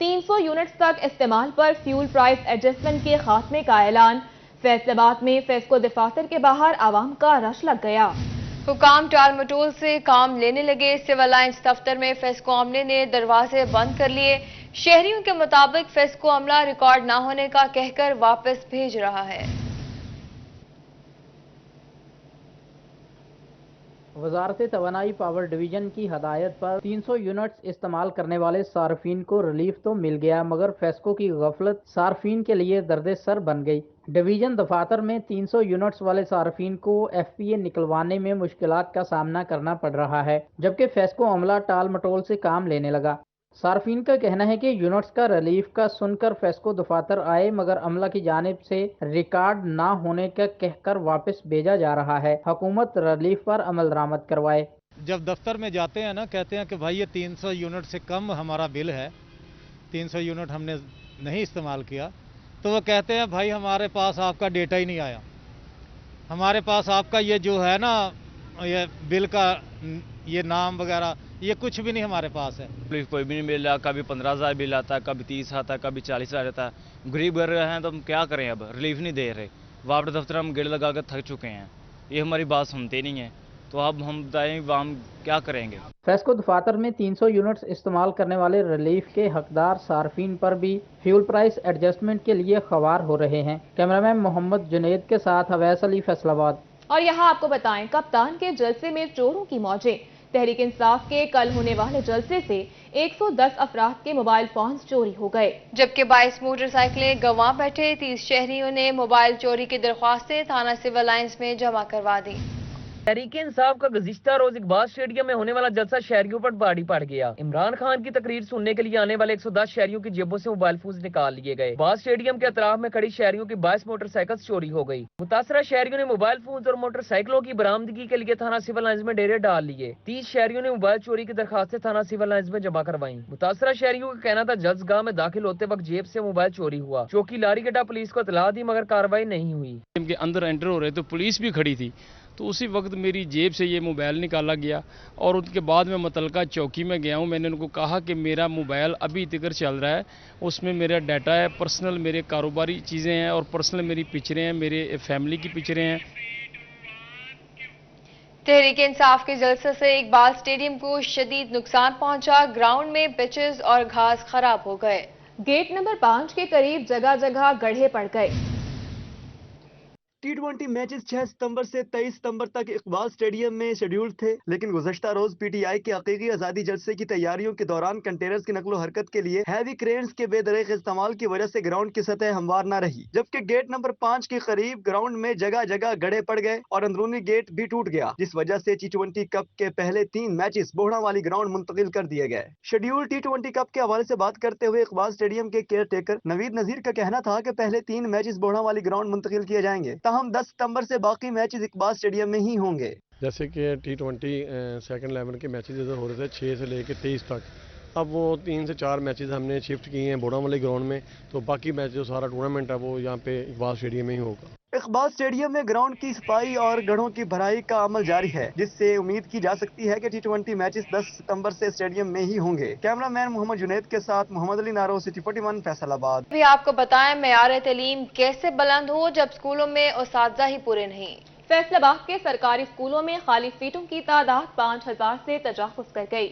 300 units तक इस्तेमाल पर फ्यूल प्राइस एडजस्टमेंट के खात्मे का ऐलान। फैसलाबाद में फेस्को दफातर के बाहर आवाम का रश लग गया। हुकाम टाल मटोल से काम लेने लगे। सिविल लाइन्स दफ्तर में फेस्को अमले ने दरवाजे बंद कर लिए। शहरियों के मुताबिक फेस्को अमला रिकॉर्ड ना होने का कहकर वापस भेज रहा है। वजारत तवानाई पावर डिवीजन की हदायत पर 300 यूनिट्स इस्तेमाल करने वाले सार्फिन को रिलीफ तो मिल गया, मगर फेस्को की गफलत सार्फिन के लिए दर्द सर बन गई। डिवीजन दफातर में 300 यूनिट्स वाले सार्फिन को FPA निकलवाने में मुश्किलात का सामना करना पड़ रहा है, जबकि फेस्को अमला टाल मटोल से काम लेने लगा। सार्फिन का कहना है कि यूनिट्स का रिलीफ का सुनकर फेस्को दफातर आए, मगर अमला की जानिब से रिकॉर्ड ना होने का कहकर वापस भेजा जा रहा है। हुकूमत रिलीफ पर अमल दरामद करवाए। जब दफ्तर में जाते हैं ना, कहते हैं कि भाई ये 300 यूनिट से कम हमारा बिल है, 300 यूनिट हमने नहीं इस्तेमाल किया, तो वो कहते हैं भाई हमारे पास आपका डेटा ही नहीं आया, हमारे पास आपका ये जो है ना ये बिल का ये नाम वगैरह ये कुछ भी नहीं हमारे पास है। रिलीफ कोई भी नहीं मिल रहा। कभी 15,000 बिल आता है, कभी 30 आता है, कभी 40,000 आता है। गरीब घर हैं तो हम क्या करें, अब रिलीफ नहीं दे रहे। वापस दफ्तर हम गेड़ लगा कर थक चुके हैं, ये हमारी बात सुनते नहीं है, तो अब हम बताएं हम क्या करेंगे। फेस्को दफातर में 300 यूनिट्स इस्तेमाल करने वाले रिलीफ के हकदार सार्फिन पर भी फ्यूल प्राइस एडजस्टमेंट के लिए खवार हो रहे हैं। कैमरामैन मोहम्मद जुनैद के साथ अवैस अली, फैसलाबाद। और यहाँ आपको बताएं, कप्तान के जलसे में चोरों की मौजें। तहरीक इंसाफ के कल होने वाले जलसे से 110 अफराद के मोबाइल फोन चोरी हो गए, जबकि 22 मोटरसाइकिलें गंवा बैठे। 30 शहरियों ने मोबाइल चोरी की दरख्वास्तें थाना सिविल लाइन्स में जमा करवा दी। तहरीक इंसाफ का गुज़िश्ता रोज इकबाल स्टेडियम में होने वाला जलसा शहरियों पर भारी पड़ गया। इमरान खान की तकरीर सुनने के लिए आने वाले 110 शहरियों की जेबों से मोबाइल फोन निकाल लिए गए। इकबाल स्टेडियम के अतराफ में खड़ी शहरियों की 22 मोटरसाइकिल चोरी हो गई। मुतासरा शहरियों ने मोबाइल फोन और मोटरसाइकिलों की बरामदगी के लिए थाना सिविल लाइन्स में डेरे डाल लिए। 30 शहरियों ने मोबाइल चोरी की दरखास्तें थाना सिविल लाइन्स में जमा करवाई। मुतासरा शहरियों का कहना था जजगाह में दाखिल होते वक्त जेब से मोबाइल चोरी हुआ। चौकी लारी गड्ढा पुलिस को इतला दी, मगर कार्रवाई नहीं हुई। के अंदर एंटर हो रहे तो पुलिस भी खड़ी थी, तो उसी वक्त मेरी जेब से ये मोबाइल निकाला गया और उनके बाद मैं मुतलका चौकी में गया हूँ। मैंने उनको कहा कि मेरा मोबाइल अभी तक चल रहा है, उसमें मेरा डाटा है, पर्सनल मेरे कारोबारी चीज़ें हैं और पर्सनल मेरी पिक्चरें हैं, मेरे फैमिली की पिक्चरें हैं। तहरीक इंसाफ के जलसे से इकबाल स्टेडियम को शदीद नुकसान पहुंचा। ग्राउंड में पिचेस और घास खराब हो गए। गेट नंबर 5 के करीब जगह जगह गड्ढे पड़ गए। T20 मैचेस 6 सितंबर से 23 सितंबर तक इकबाल स्टेडियम में शेड्यूल थे, लेकिन गुज़श्ता रोज PTI के हकीकी आज़ादी जलसे की तैयारियों के दौरान कंटेनर्स की नकलो हरकत के लिए हैवी क्रेन्स के बेदरीक इस्तेमाल की वजह से ग्राउंड की सतह हमवार न रही, जबकि गेट नंबर 5 के करीब ग्राउंड में जगह जगह गड्ढे पड़ गए और अंदरूनी गेट भी टूट गया, जिस वजह से T20 कप के पहले 3 मैचेस बोहड़ा वाली ग्राउंड मुंतकिल कर दिए गए। शेड्यूल T20 कप के हवाले से बात करते हुए इकबाल स्टेडियम के केयर टेकर नवीद नजीर का कहना था कि पहले 3 मैचेस बोहड़ा वाली ग्राउंड मुंतकिल किए जाएंगे, ताहम 10 सितंबर से बाकी मैचेस इकबाल स्टेडियम में ही होंगे। जैसे कि T20 सेकंड 11 के मैचेस इधर हो रहे थे 6 से लेकर 23 तक, अब वो 3 से 4 मैचेस हमने शिफ्ट किए हैं बोड़ा वाले ग्राउंड में, तो बाकी मैच जो सारा टूर्नामेंट है वो यहाँ पे इकबाल स्टेडियम में ही होगा। इकबाल स्टेडियम में ग्राउंड की सफाई और गढ़ों की भराई का अमल जारी है, जिससे उम्मीद की जा सकती है कि T20 मैचेस 10 सितंबर से स्टेडियम में ही होंगे। कैमरामैन मोहम्मद जुनैद के साथ मोहम्मद अली नारो, सिटी 41, फैसलाबाद। भी आपको बताएं मेयार तालीम कैसे बुलंद हो जब स्कूलों में उस्ताद ही पूरे नहीं। फैसलाबाद के सरकारी स्कूलों में खाली सीटों की तादाद 5000 से तजावुज कर गई।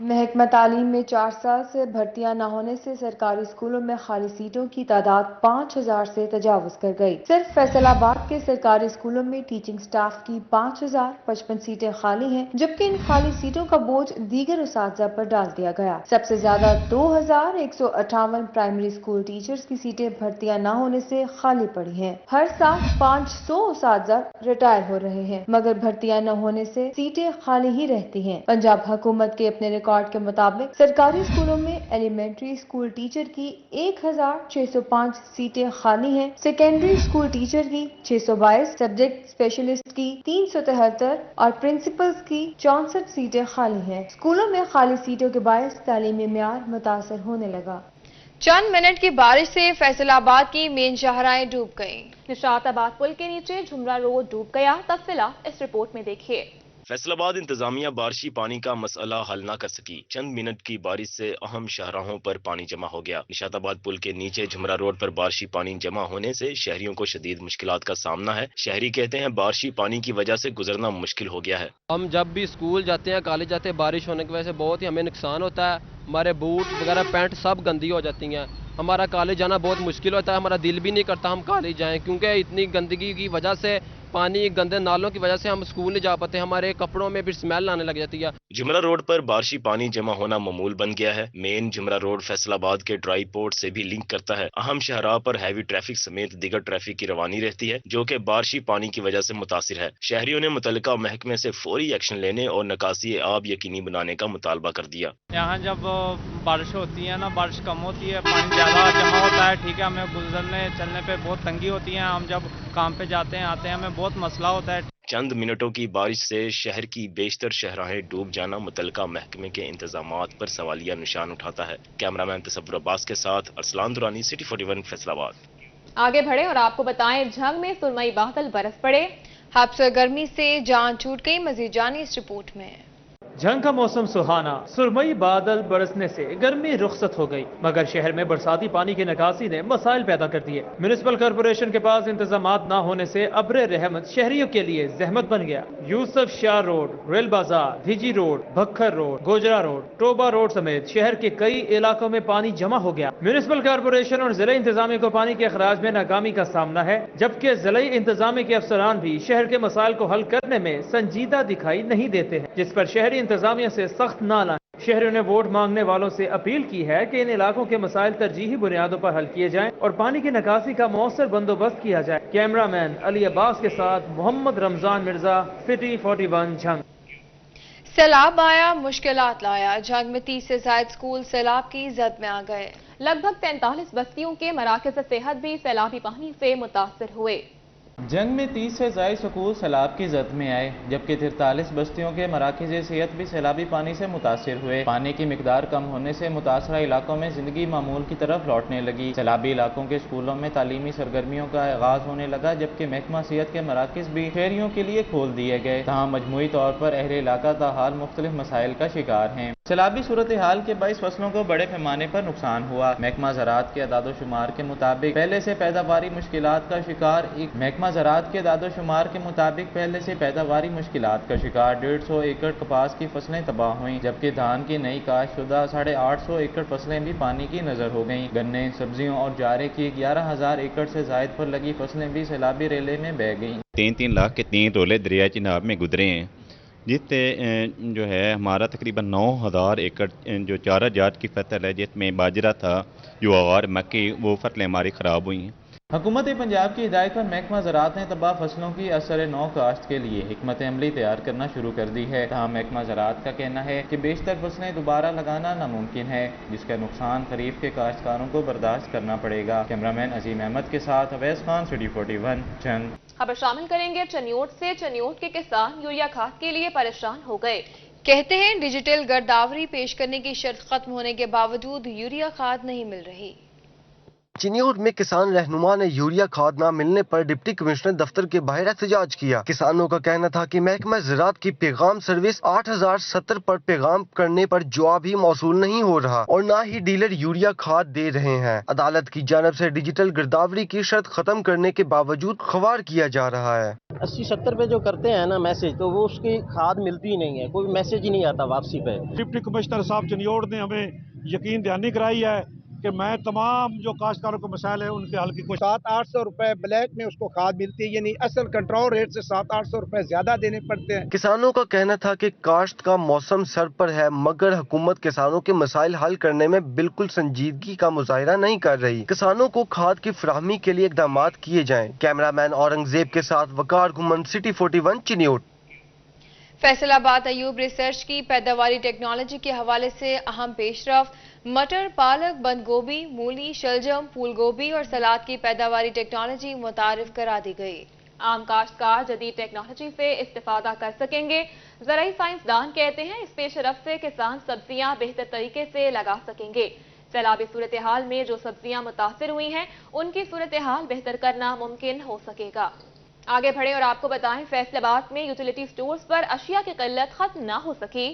महकमा तालीम में 4 साल से भर्तियां न होने से सरकारी स्कूलों में खाली सीटों की तादाद 5000 से तजावुज कर गई। सिर्फ फैसलाबाद के सरकारी स्कूलों में टीचिंग स्टाफ की 5055 सीटें खाली हैं, जबकि इन खाली सीटों का बोझ दीगर उस्ताद पर डाल दिया गया। सबसे ज्यादा 2158 प्राइमरी स्कूल टीचर्स की सीटें भर्तियां न होने से खाली पड़ी हैं। हर साल 500 उस्ताद रिटायर हो रहे हैं, मगर भर्तियां न होने से सीटें खाली ही रहती हैं। पंजाब हुकूमत के अपने रिकॉर्ड के मुताबिक सरकारी स्कूलों में एलिमेंट्री स्कूल टीचर की 1605 सीटें खाली हैं, सेकेंडरी स्कूल टीचर की 622, सब्जेक्ट स्पेशलिस्ट की 373 और प्रिंसिपल्स की 64 सीटें खाली हैं। स्कूलों में खाली सीटों के बायस तालीमी मियार मुतासर होने लगा। चंद मिनट की बारिश से फैसलाबाद की मेन शाहराएं डूब गईं। निशाताबाद पुल के नीचे झुमरा रोड डूब गया। तफसीलात इस रिपोर्ट में देखिए। फैसला बाद इंतजामिया बारिशी पानी का मसला हल न कर सकी। चंद मिनट की बारिश से अहम शाहराहों पर पानी जमा हो गया। निशाताबाद पुल के नीचे झुमरा रोड पर बारिशी पानी जमा होने से शहरियों को शदीद मुश्किलात का सामना है। शहरी कहते हैं बारिशी पानी की वजह से गुजरना मुश्किल हो गया है। हम जब भी स्कूल जाते हैं, कॉलेज जाते हैं, बारिश होने की वजह से बहुत ही हमें नुकसान होता है। हमारे बूट वगैरह पैंट सब गंदी हो जाती हैं। हमारा कॉलेज जाना बहुत मुश्किल होता है। हमारा दिल भी नहीं करता हम कॉलेज जाएं, क्योंकि इतनी गंदगी की वजह से, पानी गंदे नालों की वजह से हम स्कूल नहीं जा पाते। हमारे कपड़ों में भी स्मेल आने लग जाती है। जुमरा रोड पर बारिशी पानी जमा होना मामूल बन गया है। मेन जुमरा रोड फैसलाबाद के ड्राई पोर्ट से भी लिंक करता है। अहम शाहराह पर हैवी ट्रैफिक समेत दीगर ट्रैफिक की रवानी रहती है, जो कि बारिशी पानी की वजह से मुतासिर है। शहरियों ने मुतल्लिका महकमे से फौरी एक्शन लेने और निकासी आब यकीनी बनाने का मुतालबा कर दिया। यहाँ जब बारिश होती है ना, बारिश कम होती है, पानी ज़्यादा जमा होता है, ठीक है, हमें गुजरने चलने पे बहुत तंगी होती है। हम जब काम पे जाते हैं आते हैं, हमें बहुत मसला होता है। चंद मिनटों की बारिश से शहर की बेशतर शहराहें डूब जाना मुतल्लिका महकमे के इंतजामात पर सवालिया निशान उठाता है। कैमरामैन तसव्वुर अब्बास के साथ अरसलान दुरानी, सिटी 41 फैसलाबाद। आगे बढ़े और आपको बताएं, झंग में सुरमई बादल बरस पड़े। हादसे गर्मी से जान छूट गई। मजीद जानिए इस रिपोर्ट में। झंग का मौसम सुहाना, सुरमई बादल बरसने से गर्मी रुखसत हो गई, मगर शहर में बरसाती पानी की निकासी ने मसाइल पैदा कर दिए। म्युनिसिपल कॉर्पोरेशन के पास इंतजामात न होने से अब्र रहमत शहरियों के लिए जहमत बन गया। Yusuf Shah road, rail Bazaar, Dhiji road, Bhakkar road, Gojra road, Toba road समेत शहर के कई इलाकों में पानी जमा हो गया। म्युनिसिपल कॉर्पोरेशन और जिला इंतजामिया को पानी के अखराज में नाकामी का सामना है, जबकि जिला इंतजामिया के अफसरान भी शहर के मसाइल को हल करने में संजीदा दिखाई नहीं देते हैं, जिस पर शहरी इंतजामिया से सख्त नाला। शहरियों ने वोट मांगने वालों से अपील की है कि इन इलाकों के मसाइल तरजीही बुनियादों पर हल किए जाएं और पानी की निकासी का मौसर बंदोबस्त किया जाए। कैमरामैन अली अब्बास के साथ मोहम्मद रमजान मिर्जा, सिटी 41 झंग। सैलाब आया, मुश्किलात लाया। झंग में 30 से ज्यादा स्कूल सैलाब की जद में आ गए। लगभग 43 बस्तियों के मराकज़ सेहत भी सैलाबी पानी से मुतासिर हुए। जंग में 30 से ज़ायद स्कूल सैलाब की जद में आए, जबकि 43 बस्तियों के मराकज़ सेहत भी सैलाबी पानी से मुतासिर हुए। पानी की मिकदार कम होने से मुतासरा इलाकों में जिंदगी मामूल की तरफ लौटने लगी। सैलाबी इलाकों के स्कूलों में तालीमी सरगर्मियों का आगाज होने लगा, जबकि महकमा सेहत के मराकज़ भी शहरियों के लिए खोल दिए गए। तहाँ मजमूई तौर पर अहले इलाका ताहाल मुख्तलिफ मसाइल का शिकार हैं। सैलाबी सूरत हाल के बाइस फसलों को बड़े पैमाने पर नुकसान हुआ। महकमा ज़राअत के अदादोशुमार के मुताबिक पहले से पैदावारी मुश्किलात का शिकार महकमा ज़राअत के दादोशुमार के मुताबिक पहले से पैदावारी मुश्किलात का शिकार 150 एकड़ कपास की फसलें तबाह हुई, जबकि धान की नई काश्त शुदा 850 एकड़ फसलें भी पानी की नजर हो गईं। गन्ने, सब्जियों और जारे की 11,000 एकड़ से जायद पर लगी फसलें भी सैलाबी रेले में बह गईं। 3-3 लाख के 3 रोले दरिया चिनाब में गुजरे हैं, जिससे जो है हमारा तकरीबन 9,000 एकड़ जो चारा जात की फसल है, जिसमें बाजरा था, ज्वार, मक्की, वो फसलें हमारी ख़राब हुई हैं। हुकूमत पंजाब की हिदायत पर महकमा ज़राअत ने तबाह फसलों की असर नौ काश्त के लिए हिकमत अमली तैयार करना शुरू कर दी है। तहाँ महकमा ज़राअत का कहना है कि बेशतर फसलें दोबारा लगाना नामुमकिन है, जिसका नुकसान खरीफ के काश्तकारों को बर्दाश्त करना पड़ेगा। कैमरामैन अजीम अहमद के साथ अवैस खान, सिटी 41 झंग। खबर शामिल करेंगे चनियोट से। चनियोट के किसान यूरिया खाद के लिए परेशान हो गए। कहते हैं डिजिटल गर्दावरी पेश करने की शर्त खत्म होने के बावजूद यूरिया खाद नहीं मिल रही। चिन्योट में किसान रहनुमा ने यूरिया खाद न मिलने पर डिप्टी कमिश्नर दफ्तर के बाहर एहतजाज किया। किसानों का कहना था कि महकमा ज़राअत की पैगाम सर्विस 8070 पर पैगाम करने पर जवाब ही मौसूल नहीं हो रहा और न ही डीलर यूरिया खाद दे रहे हैं। अदालत की जानब से डिजिटल गिरदावरी की शर्त खत्म करने के बावजूद खवार किया जा रहा है। 80-70 पे जो करते हैं ना मैसेज, तो वो उसकी खाद मिलती ही नहीं है, कोई मैसेज ही नहीं आता वापसी पे। डिप्टी कमिश्नर साहब चिन्योट ने हमें यकीन दहानी कराई है कि मैं तमाम जो काश्तकारों के मसाइल है उनके हल की कोशिश। 700-800 रुपए ब्लैक में उसको खाद मिलती है, यानी असल कंट्रोल रेट से 700-800 रुपए ज्यादा देने पड़ते हैं। किसानों का कहना था कि काश्त का मौसम सर पर है, मगर हुकूमत किसानों के मसाइल हल करने में बिल्कुल संजीदगी का मुजाहिरा नहीं कर रही। किसानों को खाद की फराहमी के लिए इकदाम किए जाएं। कैमरामैन औरंगजेब के साथ वकार घुमन, सिटी 41 चिन्योट। फैसलाबाद अयूब रिसर्च की पैदावारी टेक्नोलॉजी के हवाले से अहम पेशरफ। मटर, पालक, बंद गोभी, मूली, शलजम, फूल गोभी और सलाद की पैदावारी टेक्नोलॉजी मुतारिफ करा दी गई। आम काश्तकार जदीद टेक्नोलॉजी से इस्तेफादा कर सकेंगे। ज़राई साइंसदान कहते हैं इस पेशरफ से किसान सब्जियां बेहतर तरीके से लगा सकेंगे। सैलाबी सूरत हाल में जो सब्जियां मुतासिर हुई हैं, उनकी सूरत हाल बेहतर करना मुमकिन हो सकेगा। आगे बढ़े और आपको बताएं, फैसलाबाद में यूटिलिटी स्टोर्स पर अशिया की किल्लत खत्म ना हो सकी।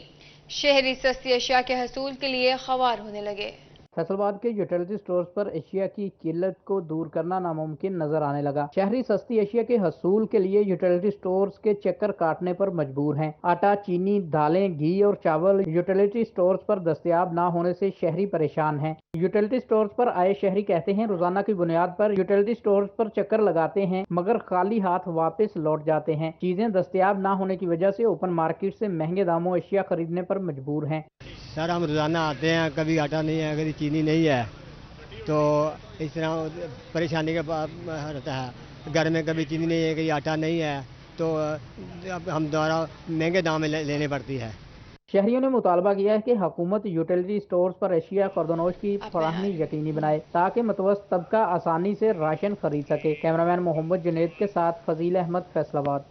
शहरी सस्ती अशिया के हसूल के लिए ख्वार होने लगे। फैसलाबाद के यूटिलिटी स्टोर्स पर एशिया की किल्लत को दूर करना नामुमकिन नजर आने लगा। शहरी सस्ती एशिया के हसूल के लिए यूटिलिटी स्टोर्स के चक्कर काटने पर मजबूर हैं। आटा, चीनी, दालें, घी और चावल यूटिलिटी स्टोर्स पर दस्तयाब ना होने से शहरी परेशान हैं। यूटिलिटी स्टोर्स पर आए शहरी कहते हैं, रोजाना की बुनियाद पर यूटिलिटी स्टोर्स पर चक्कर लगाते हैं मगर खाली हाथ वापस लौट जाते हैं। चीजें दस्तयाब ना होने की वजह से ओपन मार्केट से महंगे दामों एशिया खरीदने पर मजबूर हैं। सर, हम रोजाना आते हैं, कभी आटा नहीं है, कभी चीनी नहीं है, तो इस तरह परेशानी का रहता है। घर में कभी चीनी नहीं है, कभी आटा नहीं है, तो अब हम दोबारा महंगे दाम में लेने पड़ती है। शहरियों ने मुतालबा किया है कि हुकूमत यूटिलिटी स्टोर्स पर एशिया खुर्दनोश की फराहमी यकीनी बनाए ताकि मतवस्त तबका आसानी से राशन खरीद सके। कैमरामैन मोहम्मद जुनेद के साथ फजील अहमद, फैसलाबाद।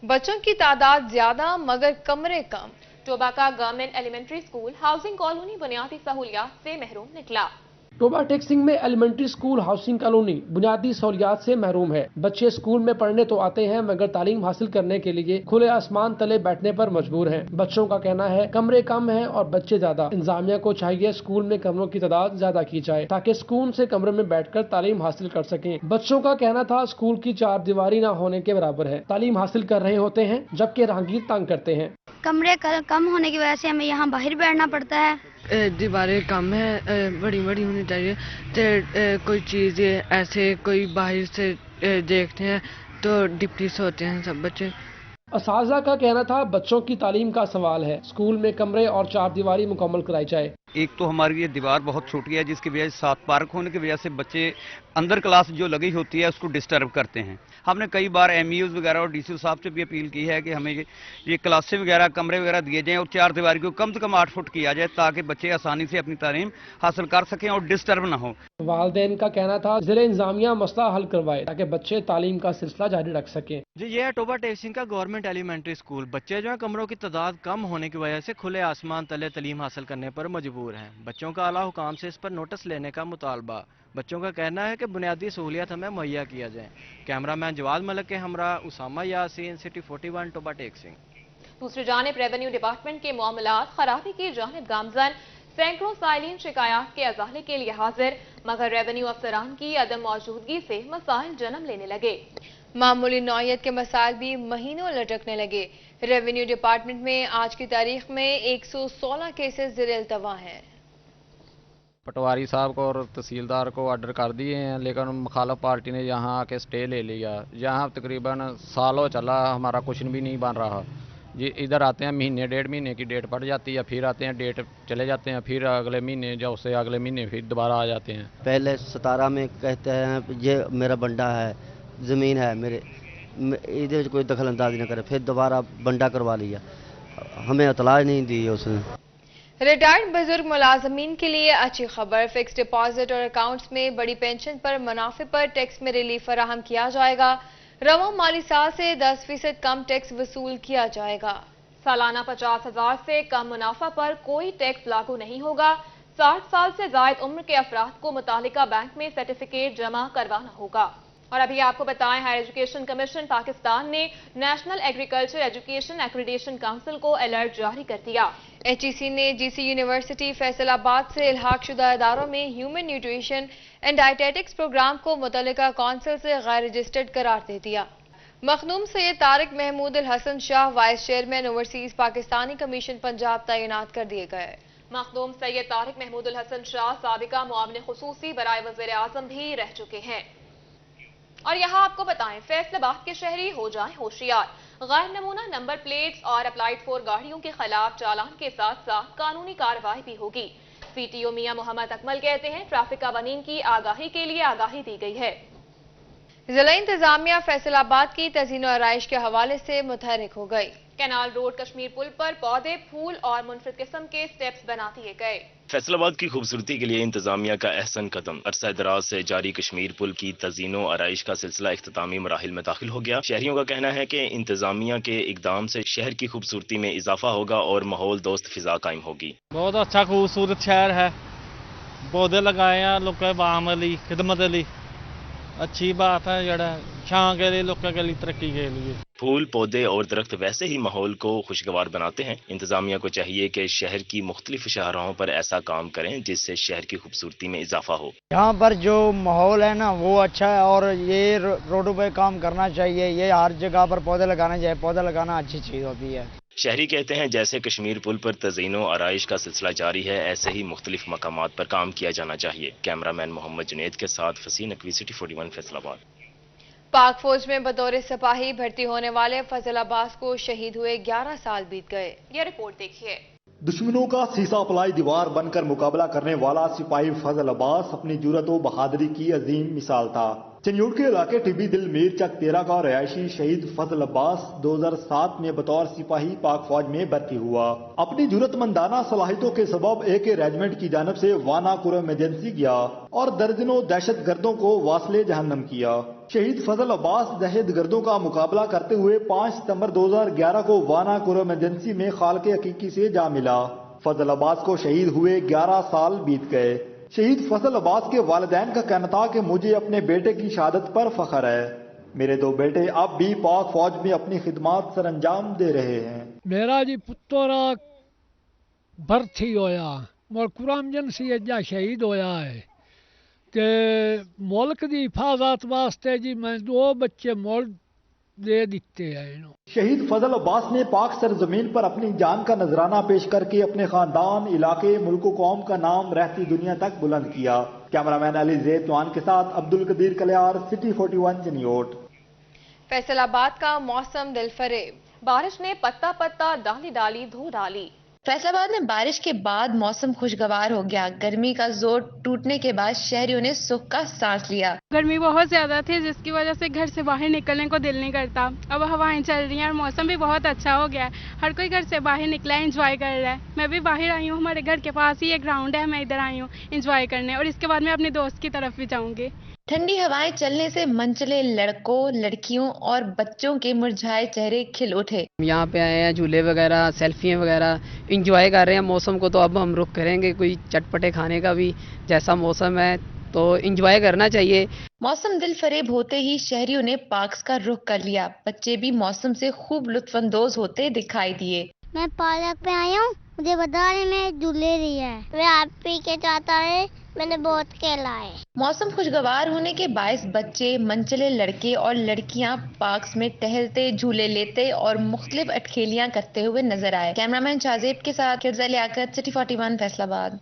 बच्चों की तादाद ज्यादा मगर कमरे कम। टोबा का government elementary school housing colony बुनियादी सहूलियात से महरूम निकला। टोबा टेक्सिंग में एलिमेंट्री स्कूल हाउसिंग कॉलोनी बुनियादी सहूलियात से महरूम है। बच्चे स्कूल में पढ़ने तो आते हैं मगर तालीम हासिल करने के लिए खुले आसमान तले बैठने पर मजबूर हैं। बच्चों का कहना है कमरे कम हैं और बच्चे ज्यादा। इंतजामिया को चाहिए स्कूल में कमरों की तादाद ज्यादा की जाए ताकि सुकून से कमरे में बैठकर तालीम हासिल कर सकें। बच्चों का कहना था स्कूल की चार दीवारी न होने के बराबर है। तालीम हासिल कर रहे होते हैं जबकि राहगीर तंग करते हैं। कमरे कम होने की वजह से हमें यहाँ बाहर बैठना पड़ता है। दीवारें कम है, बड़ी बड़ी होनी चाहिए। तो कोई चीज़ ऐसे कोई बाहर से देखते हैं तो डिप्रेस होते हैं सब बच्चे। असातिज़ा का कहना था बच्चों की तालीम का सवाल है, स्कूल में कमरे और चार दीवारी मुकम्मल कराई जाए। एक तो हमारी ये दीवार बहुत छोटी है जिसकी वजह से साथ पार्क होने की वजह से बच्चे अंदर क्लास जो लगी होती है उसको डिस्टर्ब करते हैं। हमने कई बार एमईओज वगैरह और डीसी साहब से भी अपील की है कि हमें ये क्लासें वगैरह कमरे वगैरह दिए जाएं और चार दीवारी को कम से कम 8 फुट किया जाए ताकि बच्चे आसानी से अपनी तालीम हासिल कर सकें और डिस्टर्ब ना हो। वालिदैन का कहना था जिले इंतजामिया मसला हल करवाए ताकि बच्चे तालीम का सिलसिला जारी रख सकें। जी, ये है टोबा टेक्सिंग का गवर्नमेंट एलिमेंट्री स्कूल। बच्चे जो है कमरों की तादाद कम होने की वजह से खुले आसमान तले तालीम हासिल करने पर मजबूर हैं। बच्चों का आला हुकाम से इस पर नोटिस लेने का मुतालबा। बच्चों का कहना है कि बुनियादी सहूलियत हमें मुहैया किया जाए। कैमरामैन जवाद मलिक के हमरा उसामा यासीन, सिटी 41, टोबा टेक्सिंग। दूसरी जानिब रेवेन्यू डिपार्टमेंट के मामलात खराबी की जानिब गामजन। सैकड़ों साइलिन शिकायत के अजाले के लिए हाजिर मगर रेवेन्यू अफसरान की अदम मौजूदगी से मसाइल जन्म लेने लगे। मामूली नौयत के मसाइल भी महीनों लटकने लगे। रेवेन्यू डिपार्टमेंट में आज की तारीख में 116 केसेस ज़ेर-ए-इल्तवा हैं। पटवारी साहब को और तहसीलदार को ऑर्डर कर दिए हैं लेकिन मुखालफ पार्टी ने यहाँ आके स्टे ले लिया। यहाँ तकरीबन सालों चला हमारा कुछ भी नहीं बन रहा जी। इधर आते हैं महीने डेढ़ महीने की डेट पड़ जाती है, फिर आते हैं डेट चले जाते हैं, फिर अगले महीने जो उससे अगले महीने फिर दोबारा आ जाते हैं। पहले 17 में कहते हैं ये मेरा बंडा है, ज़मीन है मेरे, इधर कोई दखल अंदाजी न करे, फिर दोबारा बंडा करवा लिया, हमें इतला नहीं दी उसने। रिटायर्ड बुजुर्ग मुलाजमीन के लिए अच्छी खबर। फिक्स डिपॉजिट और अकाउंट्स में बड़ी पेंशन पर मुनाफे पर टैक्स में रिलीफ फराहम किया जाएगा। रवा माली साल से 10% कम टैक्स वसूल किया जाएगा। सालाना 50,000 से कम मुनाफा पर कोई टैक्स लागू नहीं होगा। 60 साल से जायद उम्र के अफराद को मुतालिका बैंक में सर्टिफिकेट जमा करवाना होगा। और अभी आपको बताएं, हायर एजुकेशन कमीशन पाकिस्तान ने national agriculture education accreditation council को अलर्ट जारी कर दिया। HEC ने GC यूनिवर्सिटी फैसलाबाद से इल्हाक शुदा इदारों में human nutrition and dietetics programme को मुतल्लिका काउंसिल से गैर रजिस्टर्ड करार दे दिया। Makhdoom Syed Tariq Mahmood Al Hassan Shah vice chairman overseas Pakistani commission Punjab तैनात कर दिए गए। मखदूम सैयद तारिक महमूद अल हसन शाह साबिका मुआविन खुसूसी बराए वज़ीर आज़म भी रह चुके हैं। और यहाँ आपको बताएं, फैसलाबाद के शहरी हो जाएं होशियार। गैर नमूना नंबर प्लेट्स और अप्लाइड फॉर गाड़ियों के खिलाफ चालान के साथ साथ कानूनी कार्रवाई भी होगी। CTO मियां मोहम्मद अकमल कहते हैं ट्रैफिक कवानीन की आगाही के लिए आगाही दी गई है। जिला इंतजामिया फैसलाबाद की तज़ीन और आराइश के हवाले से मुतहरिक हो गई। कैनाल रोड कश्मीर पुल पर पौधे, फूल और मुनफरद किस्म के स्टेप्स बना दिए गए। फैसलाबाद की खूबसूरती के लिए इंतजामिया का अहसन कदम। अरसा दराज से जारी कश्मीर पुल की तज़ीनो आराइश का सिलसिला इख्तितामी मराहिल में दाखिल हो गया। शहरियों का कहना है कि इंतजामिया के इकदाम से शहर की खूबसूरती में इजाफा होगा और माहौल दोस्त फिजा कायम होगी। बहुत अच्छा खूबसूरत शहर है, पौधे लगाए हैं लोग बाम अली खिदमत अली अच्छी बात है जरा छां के लिए लोगों के लिए तरक्की के लिए। फूल पौधे और दरख्त वैसे ही माहौल को खुशगवार बनाते हैं। इंतजामिया को चाहिए कि शहर की मुख्तलिफ शाहराहों पर ऐसा काम करें जिससे शहर की खूबसूरती में इजाफा हो। यहाँ पर जो माहौल है ना वो अच्छा है और ये रोडों पे काम करना चाहिए, ये हर जगह पर पौधे लगाना चाहिए, पौधा लगाना अच्छी चीज़ होती है। शहरी कहते हैं जैसे कश्मीर पुल पर तज़ीनो आराइश का सिलसिला जारी है, ऐसे ही मुख्तलिफ मकामात पर काम किया जाना चाहिए। कैमरामैन मोहम्मद जुनेद के साथ फसीन नकवी, सिटी 41 फैसलाबाद। पाक फौज में बतौर सिपाही भर्ती होने वाले फजल अब्बास को शहीद हुए 11 साल बीत गए। ये रिपोर्ट देखिए। दुश्मनों का सीसा पलाई दीवार बनकर मुकाबला करने वाला सिपाही फजल अब्बास अपनी जुर्रत और बहादुरी की अजीम मिसाल था। चनियोट के इलाके टिब्बी दिल मीर चक 13 का रहायशी शहीद फजल अब्बास 2007 में बतौर सिपाही पाक फौज में भर्ती हुआ। अपनी जुर्रतमंदाना सलाहियतों के सबब एक रेजिमेंट की जानब से वाना कुरमेजेंसी गया और दर्जनों दहशत गर्दों को वासले जहन्नम किया। शहीद फजल अब्बास दहशत गर्दों का मुकाबला करते हुए 5 सितंबर 2011 को वाना कुरमेजेंसी में खालके हकीकी से जा मिला। फजल अब्बास को शहीद हुए 11 साल बीत गए। शहीद फजल अब्बास के वालिदैन का कहना था कि मुझे अपने बेटे की शहादत पर फख्र है। मेरे 2 बेटे अब भी पाक फौज में अपनी खिदमत सर अंजाम दे रहे हैं। मेरा जी पुत्रा भर्ती होया और कुरमेजेंसी अजा शहीद होया है ते मुल्क की हिफाजत वास्ते जी मैं 2 बच्चे मुल्क दे दिते हैं। शहीद फजल अब्बास ने पाक सरजमीन पर अपनी जान का नजराना पेश करके अपने खानदान, इलाके, मुल्क कौम का नाम रहती दुनिया तक बुलंद किया। कैमरामैन अली ज़ैतवान के साथ अब्दुल कदीर कलियार, सिटी 41 चनियोट। फैसलाबाद का मौसम दिलफरेब, बारिश ने पत्ता पत्ता डाली डाली धो डाली। फैसलाबाद में बारिश के बाद मौसम खुशगवार हो गया। गर्मी का जोर टूटने के बाद शहरियों ने सुख का सांस लिया। गर्मी बहुत ज्यादा थी जिसकी वजह से घर से बाहर निकलने को दिल नहीं करता। अब हवाएं चल रही हैं और मौसम भी बहुत अच्छा हो गया है। हर कोई घर से बाहर निकला है, एंजॉय कर रहा है। मैं भी बाहर आई हूँ, हमारे घर के पास ही एक ग्राउंड है, मैं इधर आई हूँ एंजॉय करने और इसके बाद मैं अपने दोस्त की तरफ भी जाऊंगी। ठंडी हवाएं चलने से मनचले लड़कों, लड़कियों और बच्चों के मुरझाए चेहरे खिल उठे। यहाँ पे आए हैं, झूले वगैरह, सेल्फियाँ वगैरह इंजॉय कर रहे हैं मौसम को। तो अब हम रुख करेंगे कोई चटपटे खाने का भी, जैसा मौसम है तो इंजॉय करना चाहिए। मौसम दिल फरेब होते ही शहरियों ने पार्क्स का रुख कर लिया। बच्चे भी मौसम से खूब लुत्फानंदोज होते दिखाई दिए। मैं पार्क पे आया हूँ, मुझे बता रहे मैं झूले रही है, मैं आप पी के चाहता है, मैंने बहुत खेला है। मौसम खुशगवार होने के बायस बच्चे, मनचले लड़के और लड़कियां पार्क्स में टहलते, झूले लेते और मुख्तलिफ अटखेलियां करते हुए नजर आए। कैमरामैन शाहजेब के साथ किरजा लियाकत, सिटी 41 फैसलाबाद।